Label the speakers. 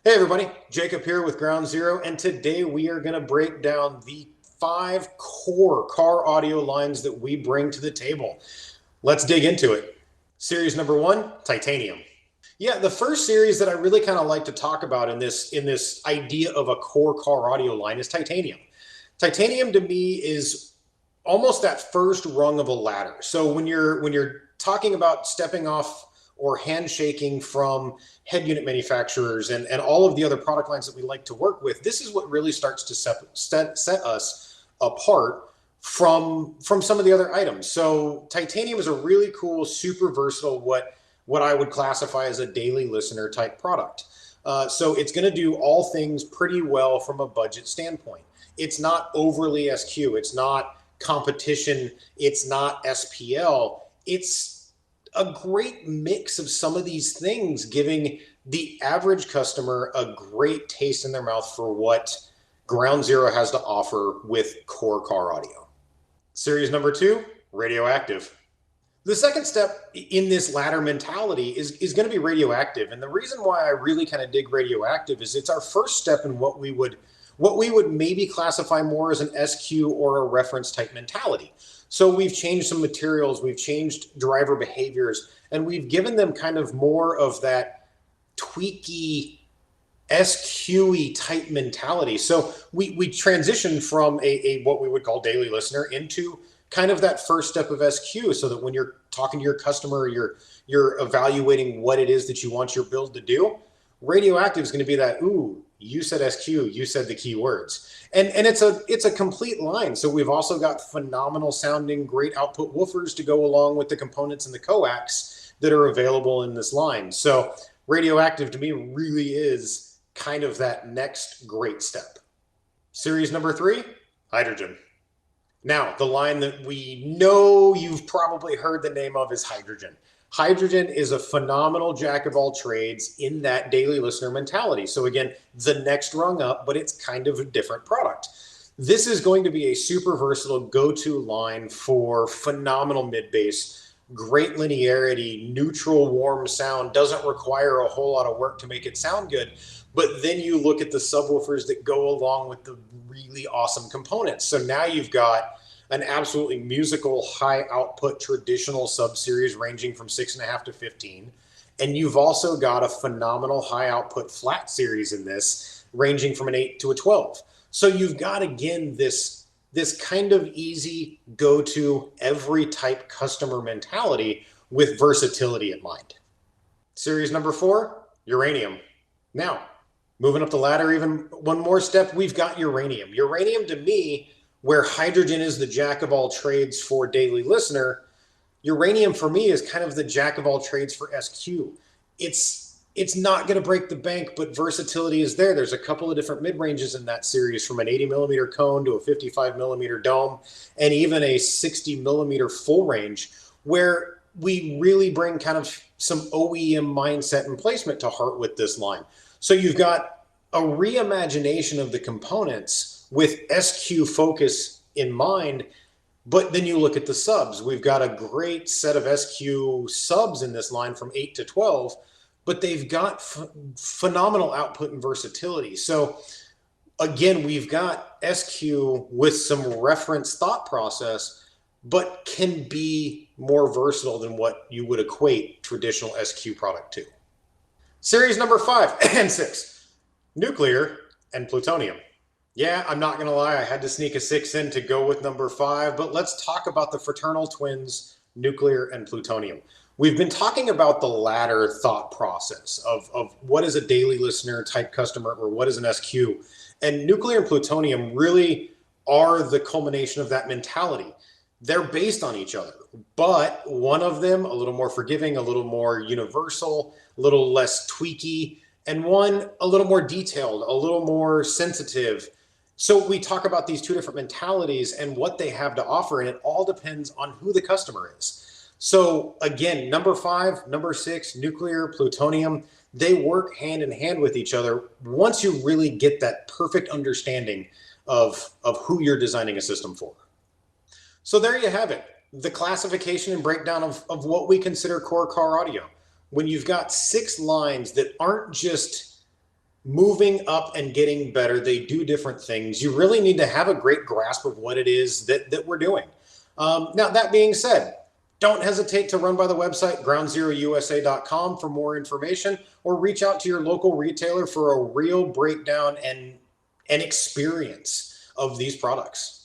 Speaker 1: Hey everybody, Jacob here with Ground Zero, and today we are going to break down the 5 core car audio lines that we bring to the table. Let's dig into it. Series number 1, titanium. Yeah, the first series that I really kind of like to talk about in this idea of a core car audio line is titanium. Titanium to me is almost that first rung of a ladder. So when you're talking about stepping off or handshaking from head unit manufacturers and all of the other product lines that we like to work with, this is what really starts to set us apart from some of the other items. So titanium is a really cool, super versatile, what I would classify as a daily listener type product. So it's going to do all things pretty well from a budget standpoint. It's not overly SQ. It's not competition. It's not SPL. It's a great mix of some of these things, giving the average customer a great taste in their mouth for what Ground Zero has to offer with core car audio. Series number 2, Radioactive. The second step in this ladder mentality is going to be radioactive. And the reason why I really kind of dig radioactive is it's our first step in what we would maybe classify more as an SQ or a reference type mentality. So we've changed some materials, we've changed driver behaviors, and we've given them kind of more of that tweaky SQE type mentality. So we transitioned from a what we would call daily listener into kind of that first step of SQ, so that when you're talking to your customer, you're evaluating what it is that you want your build to do. Radioactive is going to be that, ooh, you said SQ, you said the key words. And it's a complete line. So we've also got phenomenal sounding, great output woofers to go along with the components and the coax that are available in this line. So radioactive to me really is kind of that next great step. Series number 3, hydrogen. Now, the line that we know you've probably heard the name of is hydrogen. Hydrogen is a phenomenal jack of all trades in that daily listener mentality. So again, the next rung up, but it's kind of a different product. This is going to be a super versatile go-to line for phenomenal mid-bass, great linearity, neutral, warm sound, doesn't require a whole lot of work to make it sound good. But then you look at the subwoofers that go along with the really awesome components. So now you've got an absolutely musical, high output traditional sub series ranging from 6.5 to 15. And you've also got a phenomenal high output flat series in this, ranging from an 8 to a 12. So you've got, again, this kind of easy go to every type customer mentality with versatility in mind. Series number 4, uranium. Now, moving up the ladder even one more step, we've got uranium. Uranium, to me, where hydrogen is the jack of all trades for daily listener, uranium for me is kind of the jack of all trades for SQ. It's not going to break the bank, but versatility is there. There's a couple of different mid-ranges in that series, from an 80 millimeter cone to a 55 millimeter dome, and even a 60 millimeter full range, where we really bring kind of some OEM mindset and placement to heart with this line. So you've got a reimagination of the components with SQ focus in mind, but then you look at the subs. We've got a great set of SQ subs in this line from 8 to 12, but they've got phenomenal output and versatility. So again, we've got SQ with some reference thought process, but can be more versatile than what you would equate traditional SQ product to. Series number 5 and 6, nuclear and plutonium. Yeah, I'm not going to lie, I had to sneak a 6 in to go with number 5, but let's talk about the fraternal twins, nuclear and plutonium. We've been talking about the latter thought process of what is a daily listener type customer, or what is an SQ. And nuclear and plutonium really are the culmination of that mentality. They're based on each other, but one of them a little more forgiving, a little more universal, a little less tweaky, and one a little more detailed, a little more sensitive. So we talk about these two different mentalities and what they have to offer, and it all depends on who the customer is. So again, number 5, number 6, nuclear, plutonium, they work hand in hand with each other once you really get that perfect understanding of who you're designing a system for. So there you have it, the classification and breakdown of what we consider core car audio. When you've got 6 lines that aren't just moving up and getting better. They do different things. You really need to have a great grasp of what it is that we're doing. Now, that being said, don't hesitate to run by the website groundzerousa.com for more information, or reach out to your local retailer for a real breakdown and experience of these products.